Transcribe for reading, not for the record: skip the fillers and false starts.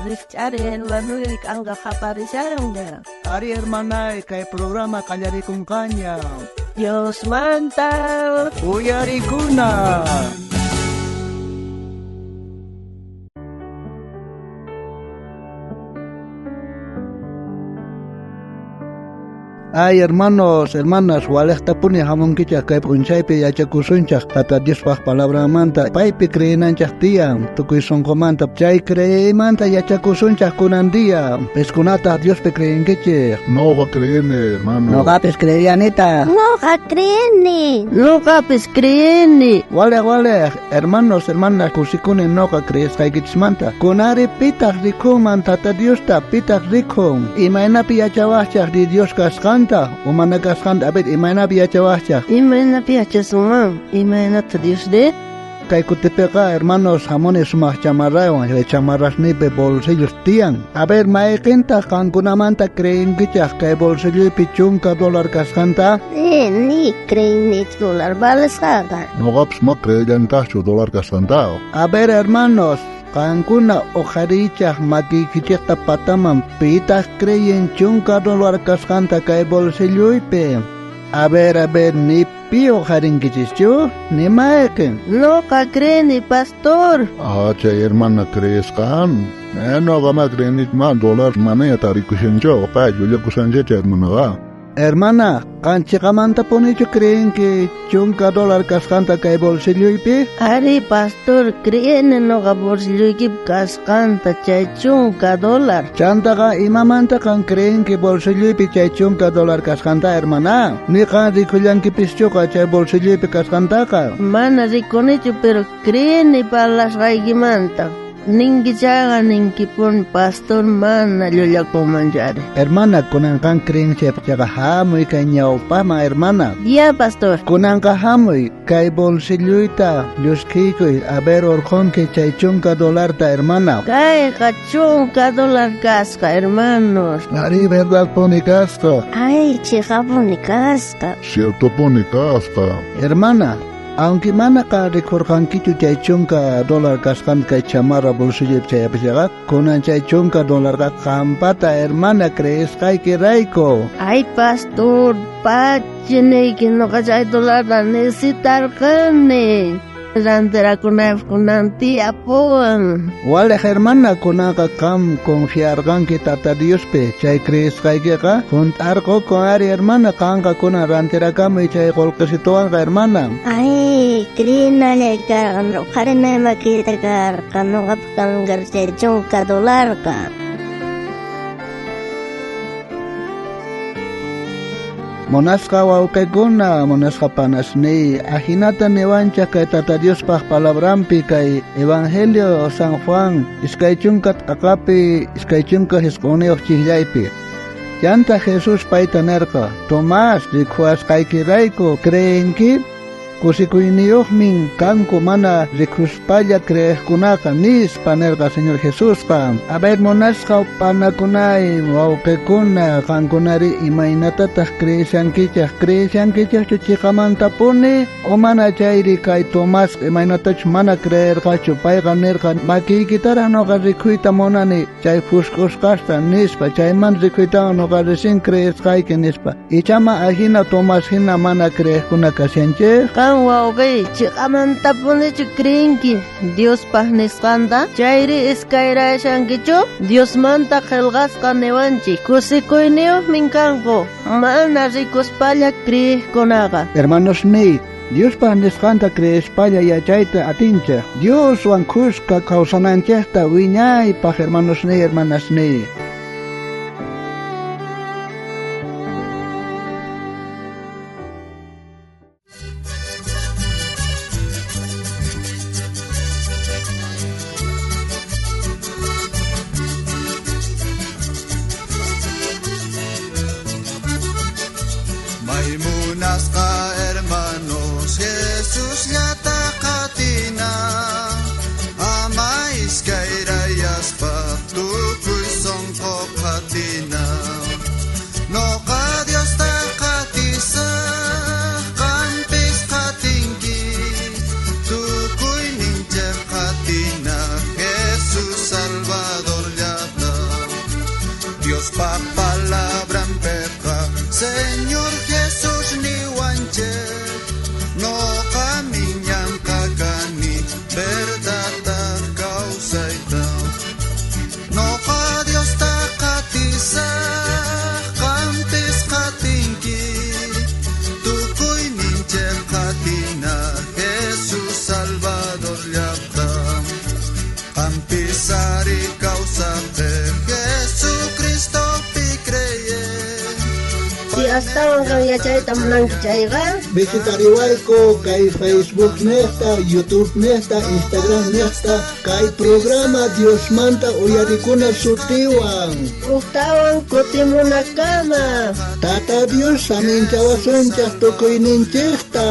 Richaren, Manuel, Anga Japarizaron. Ari hermana, kay programa kanyari kung kanya. Dios manta. Uyari kuna. Ay hermanos, hermanas, walekta puni hamon kicha kay punchaypi yachakusunchak tata Dios pah palabra manta paypi creenanchak tiyan tukuy sonkomanta chay creemanta yachakusunchak kunandia peskunata Diospi creenkichik. No va a creer, hermano. Nogapis creyanita. Noqa creeni. Nunca creeni. Wale, hermanos, hermanas, kusikuni noqa creesqaykichmanta kunari pitaq rikuman tata Diosta pitaq rikun imaynapi yachawachak di Dios kasqanta o mana kasqanta abet imaynapi yachawachak. Imena piachasuman, imena ta Dios de. Kay kutipiqa hermanos hamoni sumaq chamarrawan chamarrasnipi bolsillos tiyan. A ver maiqinta qankunamanta creenkichaq kay bolsilloypi chunka dólar kasqanta. Ni creeni $1 balesqaqa. No va a creer en tacho dólar casantao. A ver hermanos, qankuna oqarichaq makikichikta pataman pitaq creyen chunka dólar kasqanta kay bolsilloypi. A ver, ni pío jarinkichichu, ni maiqin. Nunca creeni, pastor. Ah, chay hermana crees kan. No va a creer ni más dólar manaya tarikushencho. Pa, yo le kusanche hermana va. Hermana, qanchiqamanta punichu creen que chunka dólar kasqanta kay bolsilloypi? Ari, pastor, creeni noqa bolsilloyki kasqanta chay chunka $. Chantaqa imamanta qan creen que bolsilloypi chay chunka dólar kasqanta hermana? Ni qan rikullankipischuqa chay bolsilloypi kasqantaqa? Mana rikunichu, pero creeni palasqaykimanta. Ninkichaqa ninkipun pastor mana llullakumanchari. Hermana, kunanqan creen chaypachaqa hamuy kay ñawpama hermana. Ya, pastor. Kunanqa hamuy kay bolsilloyta lluskikuy a ver orqonki chay chunka dólarta hermana. Kayqa chunka $, kasqa, hermanos. Ari, verdad pone casca. Ay, chiqapuni kasqa. Cierto pone casca. Hermana, aunque mana ka rikurqankichu chay chunka dólar kasqan kay chamarra bolsilloypi chayapichaqa, kunan chay chunka dólarqa qampata hermana creesqaykirayku. Ay, pastor, pachinayki noqa chay $, necesitarqani. Ranterakunaykunan tiyapuwan. Wale hermana, kunanqa qam confiarqanki tata Diospi chay creesqaykiqa junt'arqu con ari hermana qanqa kunan rantirakamuy chay qolqisituwanqa hermana. Ay, creenalay karqan ruqarinaymakita karqan noqapi kanqar chay chunka $qa. Monasqa wawqiykuna, monasqa panasni, ahinata niwancha kay tata Diospaq palabrampi kay Evangelio San Juan, iskay chunka t'aqapi, iskay chunka hisquniyuq chiklaypi. Llanta Jesús payta nerqa, Tomás rikhuasqaykirayku creenki? Kusikuyniyuqmin kanku mana rikuspalla creejkunaqa nispa nerqa Señor Jesusqa. A ver monasqa panakunay wawqiykuna qankunari imaynatataq creeshankichaq chiqamanta puni o mana chayri kay Tomás imaynatach mana creerqachu payqa nerqa makiykitaraq noqa rikhuyta munani chay fusqusqasta nispa chayman rikhuytaqa noqa risin creesqayki nispa ichama ahina Tomás hina mana creejkuna kasyanchik. Wawqi, chiqamanta punichu creenki Dios paq nisqanta? Chayri iskayrashankichu? Diosmanta qillqasqa niwanchik. Kusikuyniyuqmin kanku, mana rikuspalla creejkunaqa. Hermanos ni, Dios paq nisqanta creespalla yachayta atinchaq. Dioswan kuska kawsananchaqta wiñaypaq hermanos ni, hermanas ni. Munasqa hermanos Jesús llaqtaqa ama iskayrayaspa tukuy sonqa astawan kan yachayta munankichayqa Visitariwayko kay Facebook nesta, YouTube nesta, Instagram nesta, kay programa Dios manta uyarikuna sutiwan. uktawan kutimunakama Tata Dios saminchawasunchas tukuy ninchista.